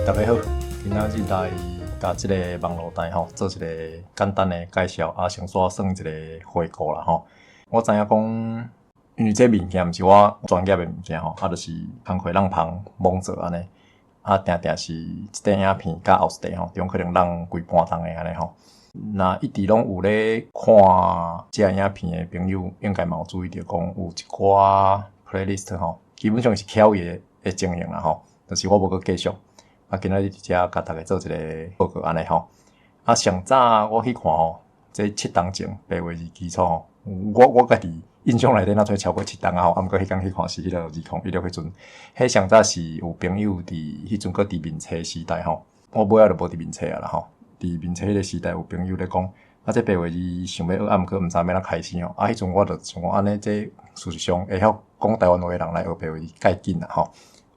大家好，今仔日来甲即个网络台做一个简单的介绍，先算一个回顾啦我知影讲，因为这物件毋是我专业的物件就是工课人旁忙做安尼，定定是一块影片甲后一块中可能人规半钟的安尼那一直拢有咧看这影片的朋友，应该嘛有注意到讲有一寡 playlist 基本上是巧伊的经营啦就是我无去继续。今仔日伫遮甲大家做一个报告安尼上早我去看这7档前8月2基础我家己印象内底若做超过7档毋过迄天去看是迄个2016迄阵，迄上早是有朋友伫迄阵搁伫面册时代我尾仔就无伫面册啊啦伫面册迄个时代有朋友咧讲这8月2想要学毋过毋知要哪开始迄阵我就想讲安尼这事实上会晓讲台湾话的人来学8月2介紧啦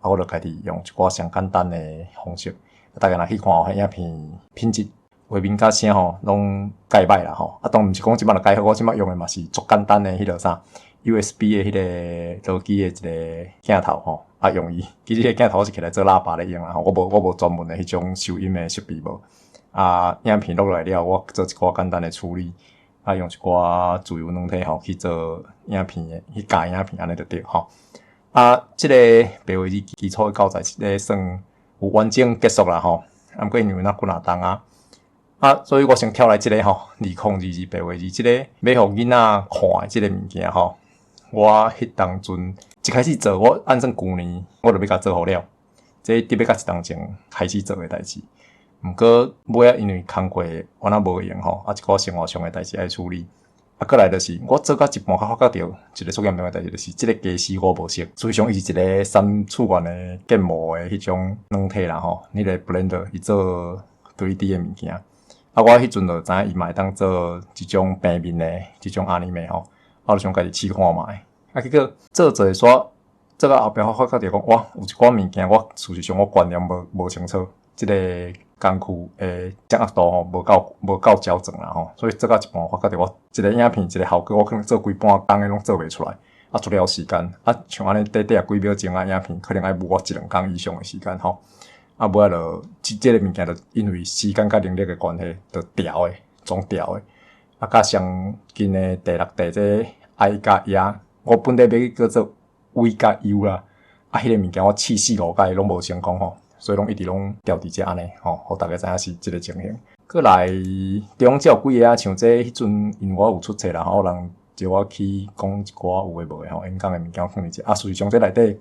我就家己用一寡上简单的方式，大家若去看迄影片品质、画面甲声拢介歹啦当然毋是讲即摆就介好，我即摆用的嘛是足简单的迄个啥 USB 的迄个手机的一个镜头用伊。其实迄个镜头我是起来做喇叭咧用啦我无专门的迄种收音的设备无。影片录来了，我做一寡简单的处理，用一寡自由软体去做影片的去加影片安尼就对这个8月2基础的教材咧算有完整结束啦毋过因为几档所以我先跳来这个2022 8月2这个要互囡仔看的这个物件我迄当阵一开始做，我按算旧年我就要甲做好了，这特别甲1档前开始做的代志。毋过尾因为工课我若无用一寡生活上的代志爱处理。过来就是我做到一半才发觉到一个足严重的代志，就是这个家私我无识，实际上伊是一个3次元的建模的迄种软体啦那个 Blender 伊做 3D 的物件我迄阵就知影伊嘛会当做一种平面的这种anime我就想家己试看觅结果做煞做到后壁我发觉到讲哇有一寡物件我事实上我观念无清楚，这个工具的掌握度无够矫正啦所以做到一半我发觉到我一个影片一个效果我可能做规半工的拢做袂出来出了时间像安尼短几秒钟影片可能要无我1-2工以上的时间尾就这个物件就因为时间甲能力的关系就调的总调的甲上近的第6代这 I 甲 E 我本来要叫做 V 甲 U 啦迄个物件我试4-5届拢无成功所以拢一直拢调伫遮安尼互大家知影是即个情形。过来中只有几个像这迄阵因为我有出册啦有人叫我去讲一寡有诶无诶演讲诶物件放伫遮事实上这内底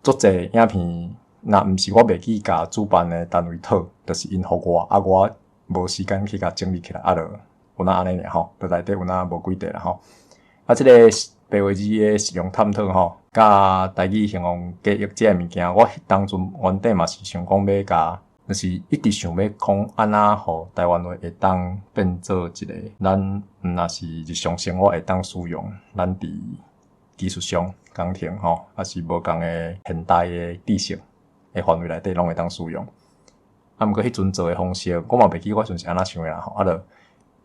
足侪影片若毋是我袂去甲主办诶单位讨，就是因互我我无时间去甲整理起来就有那安尼尔就内底有那无几块啦即个8月2诶实用探讨甲台语形容记忆这个物件，我迄当阵原底嘛是想讲要甲，就是一直想要讲安怎互台湾话会当变做一个咱若是日常生活会当使用，咱伫技术上工程还是无共的现代的知识的范围内底拢会当使用。毋过迄阵做的方式，我嘛袂记我阵是安怎想的啦就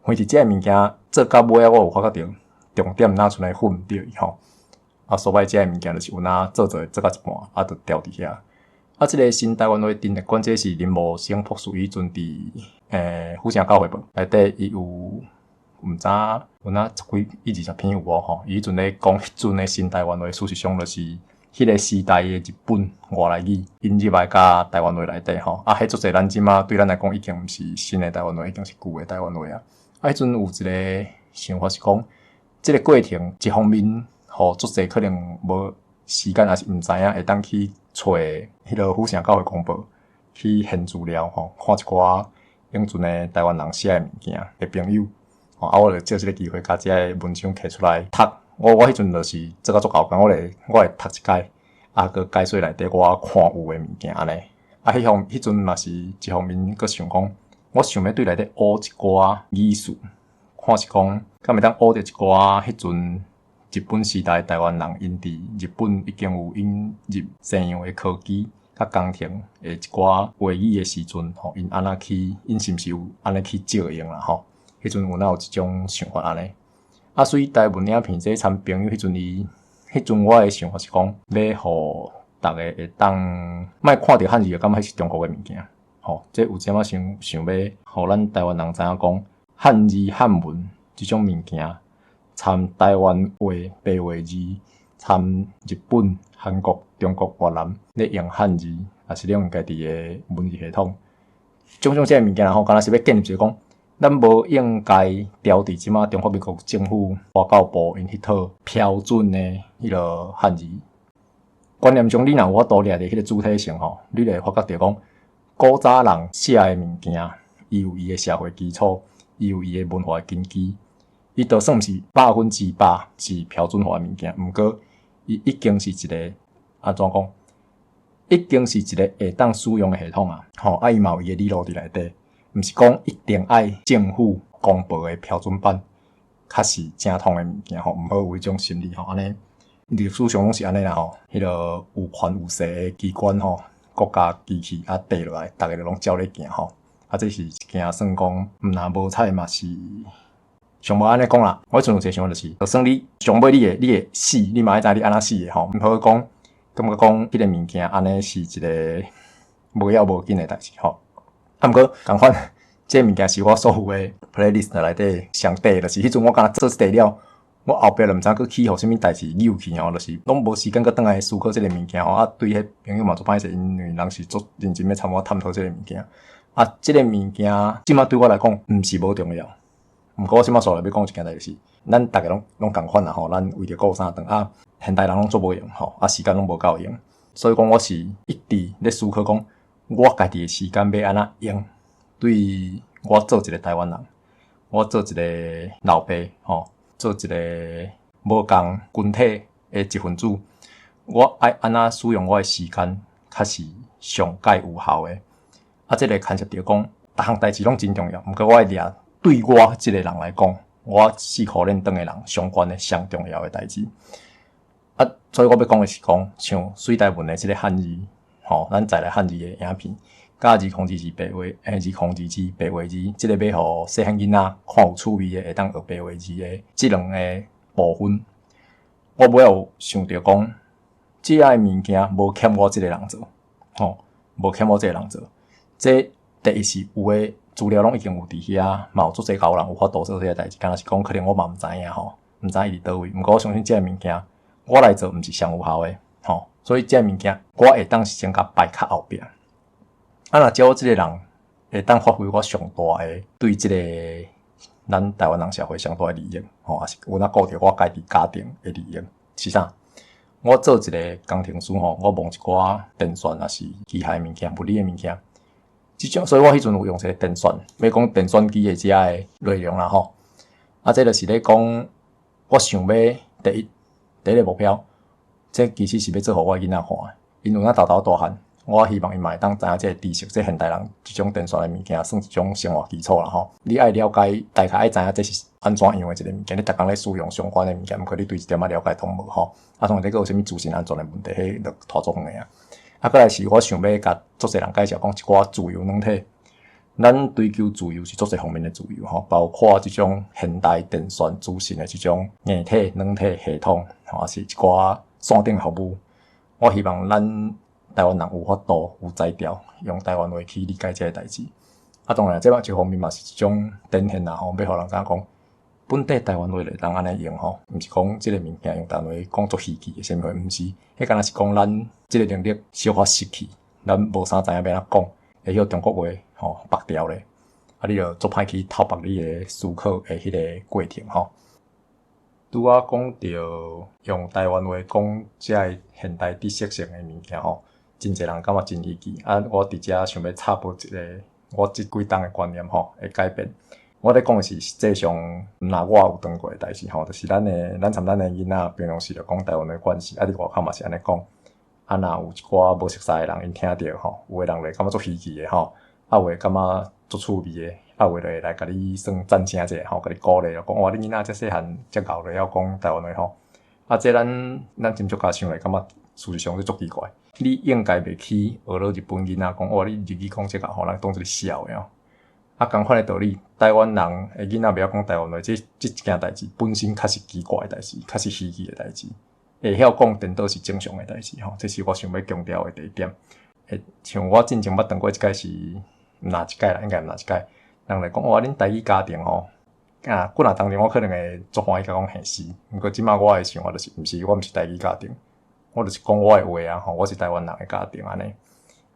反正这个物件做到尾我有发觉到重点哪剩来分毋对伊所谓这个物件就是有哪做到一半就调伫遐这个新台湾话阵的管这是林茂生博士伊阵伫府城教会内底伊有毋知有哪10几20篇有无伊阵咧讲迄阵的新台湾话事实上就是迄个时代的日本外来语引入来甲台湾话内底迄足侪咱即马对咱来讲已经毋是新的台湾话，已經是舊的台灣話迄陣有一個想法是講即個過程一方面互足儕可能無時間，也是毋知影會當去找迄個府城教會公報去現資料看一寡永存的台灣人寫的物件的朋友我就借即個機會甲即個文章摕出來讀。我迄陣就是做甲足夠工，我會讀一解個解說內底我看有的物件安尼迄陣嘛是一方面閣想講我想要對內底學一寡語術，看是講敢會當學着一寡迄陣日本時代台灣人因佇日本已經有引入西洋的科技甲工程的一寡會議的時陣因安怎去因是毋是有安尼去照用啦迄陣有哪有一種想法安尼所以台灣影片這參朋友迄陣我的想法是講要互大家会当莫看到汉字就感觉迄是中国的物件。这有阵仔想要，互咱台湾人知影讲汉字汉文即种物件，参台湾话、白话字，参日本、韩国、中国、越南咧用汉字，也是咧用家己的文字系统。种即个物件敢若是要建立就是讲，咱无应该调伫即马中华民国政府外交部因迄套标准的迄个汉字观念中，你若有法度掠伫迄个主体性你会发觉着讲，古早人写的物件，伊有伊的社会基础，伊有伊的文化根基，伊就算是100%是标准化的物件，毋过伊已经是一个安怎讲？已经是一个会当使用的系统啊！伊嘛有伊的理路伫内底，毋是讲一定爱政府公布的标准版，较是正统的物件毋好有迄种心理安尼历史上拢是安尼啦迄个有权有势的机关国家机器跌落来，逐个拢照咧行这是一件算讲若无彩嘛是。上无安尼讲啦，我迄阵有一个想法就是，就算你上尾你会死，你嘛爱知你安怎死的毋好讲。感觉讲迄个物件安尼是一个无要无紧的代志毋过共款，这物件是我所有的 playlist 内底上底，就是迄阵我敢若做底了，我后壁就毋知佫去互啥物代志扭去就是拢无时间佫倒来思考这个物件对迄朋友嘛做歹势，因为人是做认真要参我探讨这个物件这个物件即马对我来讲毋是无重要。毋过我即马所来要讲一件代志是，咱逐个拢共款啦咱为着顾啥顿现代人拢做无用时间拢无够用，所以讲我是一直咧思考讲，我家己的时间要安怎用？对我做一个台湾人，我做一个老爸做一个无共群体的一份子，我爱安怎使用我的时间，较是上界有效的。这个牵涉到讲，逐项代志拢真重要。毋过我会掠对我这个人来讲，我4箍链长的人相关的上重要的代志。所以我要讲的是讲，像水台文的这个汉字，咱在来汉字的影片，甲字空字是白话，字空字是白话字，这个要互细汉囡仔看有趣味的，会当学白话字的这两个部分，我尾有想着讲，这个物件无欠我这个人做，无欠我这个人做。这第一是有的资料拢已经有伫遐，嘛有足侪高人有法度做这个代志，敢若是讲可能我嘛毋知影毋知伊伫倒位。毋过我相信这个物件。我来做毋是上有效的，所以这物件我会当是先甲摆较后壁。若照我这个人会当发挥我上大的对这个咱台湾人社会上大的利益，也是有顾着我家己家庭的利益是啥？我做一个工程师我摸一寡电线也是机械物件、物理的物件，即种，所以我迄阵有用一个电线，要讲电线机的遮个内容啦这就是咧讲，我想要第一个目标，这其实是要做互我囡仔看的。因有豆大汉，我希望伊嘛会当知影这个知识，这现代人即种电线的物件算一种生活基础啦你爱了解，大概爱知影这是安怎用的一个物件，你逐工咧使用相关的物件，毋过你对这点了解通无当然这个有啥物资讯安全的问题，迄就拖足远啊。再来是我想要甲足侪人介绍讲一寡自由软体。咱追求自由是足侪方面的自由包括即种现代电线资讯的即种硬体、软体系统也是一寡线顶服务。我希望咱台湾人有法度、有才调，用台湾话去理解这个代志。当然，这一方面嘛是一种展现要互人知影讲本地台湾话会当安尼用毋是讲即个物件用台湾话讲作稀奇的啥物，毋是，迄敢若是讲咱即个能力小可失去，咱无啥知影要安怎讲。会晓中国话白调咧，你就做歹去透白你的思考的迄个过程拄仔讲到用台湾话讲这个现代知识性的物件真侪人感觉真稀奇我伫遮想要插播一个我即几档的观念会改变。我咧讲的是实际上，若我有当过的代志就是咱参咱的囡仔平常时就讲台湾的关系，伫外口嘛是安尼讲。若有一寡无熟悉的人，因听着有的人会感觉足稀奇的有的感觉足趣味的，有的会来甲你算赞声者甲你鼓励，讲哇，你囡仔遮细汉遮敖了，晓讲台湾话这咱真足家想来，感觉事实上是足奇怪。你应该袂去学了日本囡仔讲，哇，你日语讲遮敖，人当作你笑的同款的道理，台湾人的囡仔袂晓讲台湾话，这一件代志本身较是奇怪的代志，较是稀奇的代志。会晓讲颠倒是正常诶代志吼，这是我想要强调诶第一点。像我进前捌当过一届是哪一届啦，应该毋哪一届，人来讲哇，恁台语家庭吼，啊，骨若当年我可能会足欢喜甲讲现实，毋过即马我诶想法就是毋是，我毋是台语家庭，我就是讲我诶话啊吼，我是台湾人诶家庭安尼。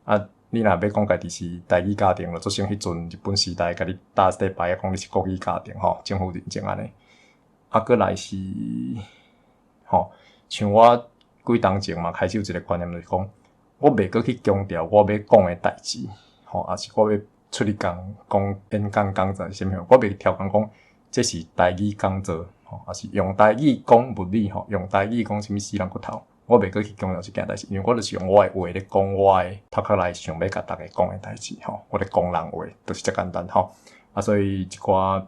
啊，你若要讲家己是台语家庭，就足像迄阵日本时代甲你打一牌讲你是国语家庭吼，政府认证安尼。啊，过来是吼，像我几当前嘛，开始有一个观念就是讲。我袂阁去强调我要讲诶代志，吼，也是我要出去讲演讲讲座啥物，我袂调讲这是台语讲座，吼，也是用台语讲物理，吼，用台语讲啥物死人骨头，我袂阁去强调即件代志，因为我就是用我诶话咧讲我诶头壳内想要甲大家讲诶代志，吼，我咧讲人话，就是遮简单，吼，啊，所以一寡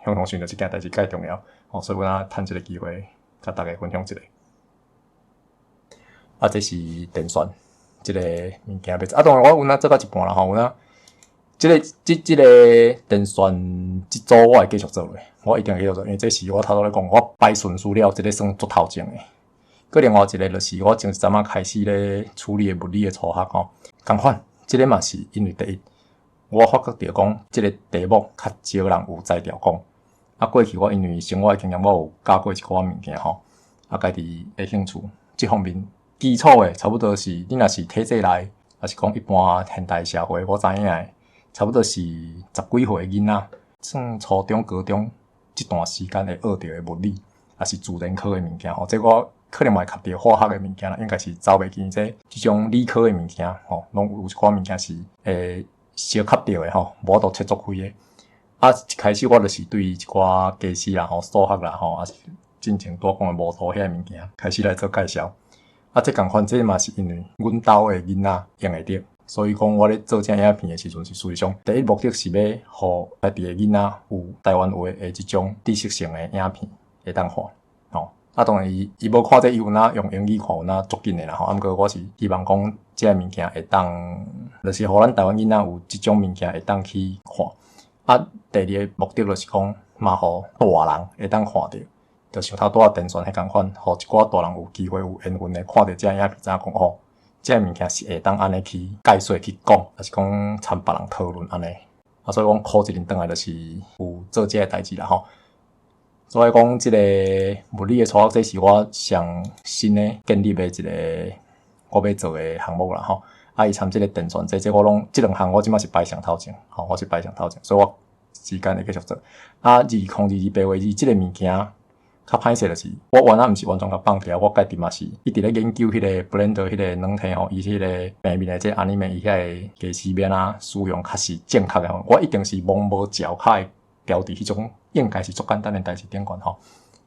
向同学即件代志介重要，吼，所以我趁即个机会甲大家分享一下。啊，这是电选。即个物件要当然我有哪做到一半啦吼，有哪即个电选即组我会继续做落，我一定会继续做，因为这是我头拄咧讲，我摆顺序了，即个算足头前诶。佮另外一个就是我从昨仔开始咧处理物理诶初学吼，共款，即个嘛是因为第一，我发觉着讲即个题目较少人有才调讲，啊过去我因为生活诶经验，我有教过一寡物件吼，啊家己诶兴趣即方面。基础诶，差不多是你若是体制内，还是讲一般现代社会，我知影诶，差不多是10几岁诶囡仔，算初中、高中即段时间会学到诶物理，也是自然科诶物件吼。这我可能嘛会读到化学诶物件啦，应该是走袂记即种理科诶物件吼，拢有一寡物件是小磕到诶吼，无都切足开诶。啊，一开始我就是对一寡机师啦、吼数学啦、吼，也是进前多讲诶模图遐物件，开始来做介绍。啊，这共款，这嘛是因为阮兜诶囡仔用会着，所以讲我咧做这影片诶时阵是属于上第一目的是要互家己诶囡仔有台湾话诶即种知识性诶影片会当看，吼。啊，当然伊无看这伊有哪用英语看有哪足紧诶啦，吼。啊，毋过我是希望讲这物件会当，就是互咱台湾囡仔有即种物件会当去看。啊，第二个目的就是讲嘛，互大人会当看着。就像头拄仔电选迄共款，互一寡大人有机会有缘分诶，看到遮影片，知影讲吼，遮物件是会当安尼去解说去讲，还是讲参别人讨论安尼。啊，所以讲考一年转来就是有做遮个代志啦吼。所以讲即个物理诶初学，这是我上新诶建立诶一个我要做诶项目啦吼。啊，伊参即个电选，这我拢即两项我即马是排上头前，吼，我是排上头前，所以我时间会继续做。啊，2022即个物件。较歹势就是我原来毋是完全甲放掉，我家己嘛是一直咧研究迄个 Blender 迄个软体吼，伊迄个平面诶即 anime 伊遐个计时面啊，使用较是正确诶吼，我一定是摸无脚开调伫迄种应该是足简单诶代志顶悬吼。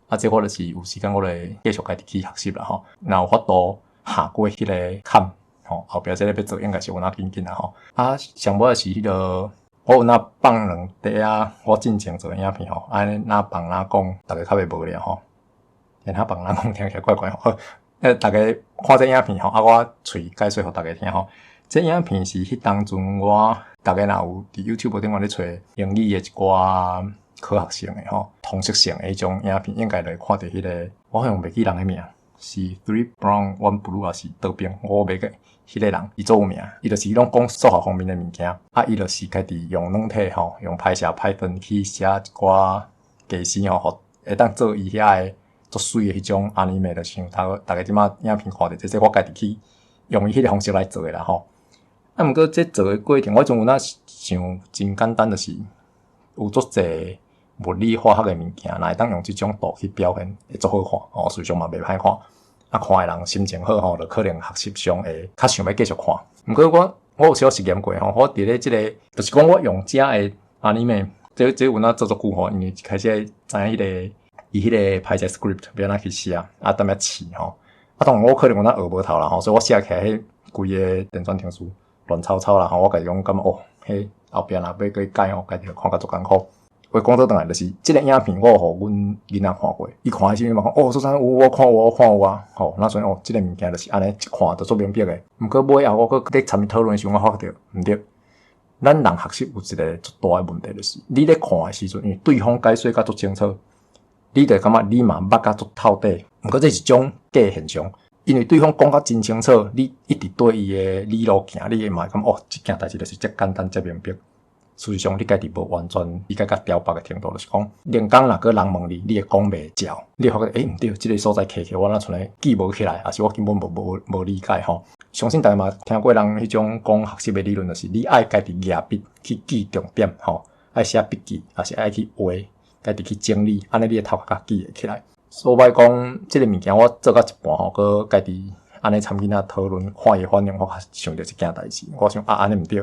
啊，这我就是有时间我来继续家己去学习啦吼，然后有法度下过迄个坎吼，后壁即个要做应该是有哪紧啦吼。啊，上尾是迄个。我有哪放两块啊，我进前做影片吼，安尼哪放哪讲，大家较袂无聊吼。然后放哪讲听起来怪怪吼。大家看这影片吼，啊我喙解说互大家听吼。这影片是迄当阵我大家若有伫 YouTube 顶面咧找英语诶一寡科学性诶吼，通识性诶迄种影片，应该就会看到迄个，我好像袂记人诶名，是 Three Brown One Blue 还是倒边，我袂记。迄个人伊做有名，伊就是拢讲数学方面诶物件，啊，伊就是家己用软体吼，用拍摄Python去写一寡计时吼，会当做伊遐诶足水诶迄种 anime 就像大家即马影片看着，这我家己去用伊迄个方式来做诶啦吼。啊，毋过这做诶过程，我种有哪想真简单，就是有足济物理化学诶物件，若会当用即种图去表现，会足好看，哦，事实上嘛袂歹看。啊，看诶人心情好吼，就可能学习上会较想要继续看。毋过我有小实验过吼，我伫咧即个，就是讲我用遮诶anime，这有哪做足久吼，因为一开始知影迄个伊迄个拍摄 script 要安怎去写，啊，踮遐试吼。啊，当然我可能有哪学无透啦吼，所以我写起来迄规个电选程式乱草草啦吼，我家己讲感觉哦，迄后壁若要去改吼，家己看甲足艰苦。话讲倒转来，就是即个影片我有互阮囡仔看过，伊看诶时阵嘛讲哦，说啥我看有啊，吼，那所以哦，即个物件就是安尼一看就足明白诶。毋过尾后我搁咧参与讨论诶时阵，我发觉毋对，咱人学习有一个足大诶问题，就是你咧看诶时阵，因为对方解说甲足清楚，你就感觉你嘛捌甲足透底，毋过这是一种假现象，因为对方讲甲真清楚，你一直对伊的理路行，你嘛会感觉这件代志就是遮简单遮明白。事实上，你家己无完全理解甲雕白的程度，就是讲，连讲若个人问你，你会讲袂照，你会发觉毋对，即个所在起我若像咧记无起来，还是我根本无理解吼。相信大家嘛听过人迄种讲学习的理论，就是你爱家己举笔去记重点吼，爱写笔记，还是爱去画，家己去整理，安尼你的头壳记会起来。所以讲，即个物件我做到一半吼，佮家己安尼参囡仔讨论，看伊反应，我想到一件代志，我想安尼毋对。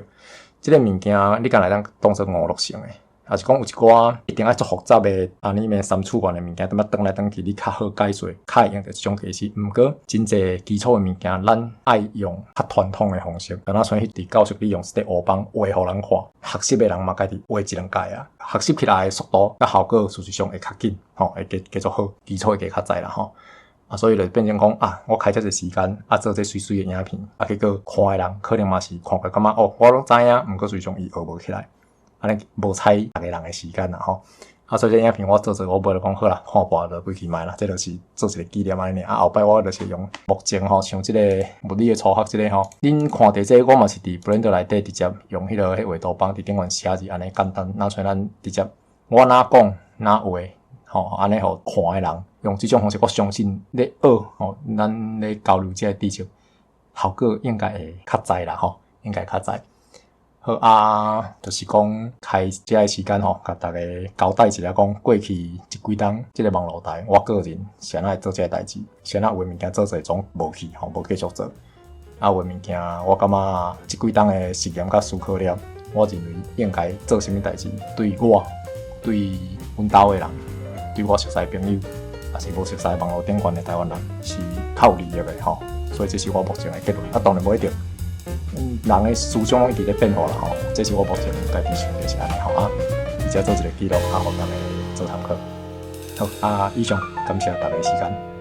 即个物件你敢来当做娱乐性诶，还是讲有一寡一定爱做复杂诶，安尼面三次元诶物件，踮转来转去，你较好解说，较会用着即种其实。毋过真侪基础诶物件，咱爱用较传统诶方式。敢若像迄伫教室里用1个黑板画互人看，学习诶人嘛家己画一两届啊，学习起来诶速度甲效果事实上会较紧，吼，会加足好，基础会加较知啦，吼。所以就变成讲我开遮个时间做这水水的影片，结果看的人可能嘛是看过感觉我拢知影，毋过实际上伊学无起来，安尼无采逐个人的时间啦吼。所以这影片我做我袂讲好啦，看半就几期卖啦，这就是做一个纪念安尼。后摆我就是用目前吼，像即个物理的初学即个吼，恁看到这我嘛是伫 Blender 内底直接用迄个画图板伫顶面写字，安尼简单，拿出来咱直接我哪讲哪画。安尼互看的人用这种方式，我相信咧学咱咧交流这个知识，效果应该会较知啦应该较知。好就是讲开这个时间甲大家交代一下，讲过去这几冬这个网络台，我个人先来做这个代志，先有物件做做总无去无继续做。有物件我感觉这几冬的实验甲思考了，我认为应该做什么代志，对我对阮兜的人。对我熟悉的朋友，也是无熟悉的网络顶端的台湾人，是较有利益的所以这是我目前的结论。当然无一定，人的思想拢一直在变化啦这是我目前家己想的是安尼直接做一个记录，互大家做参考。好以上感谢大家的时间。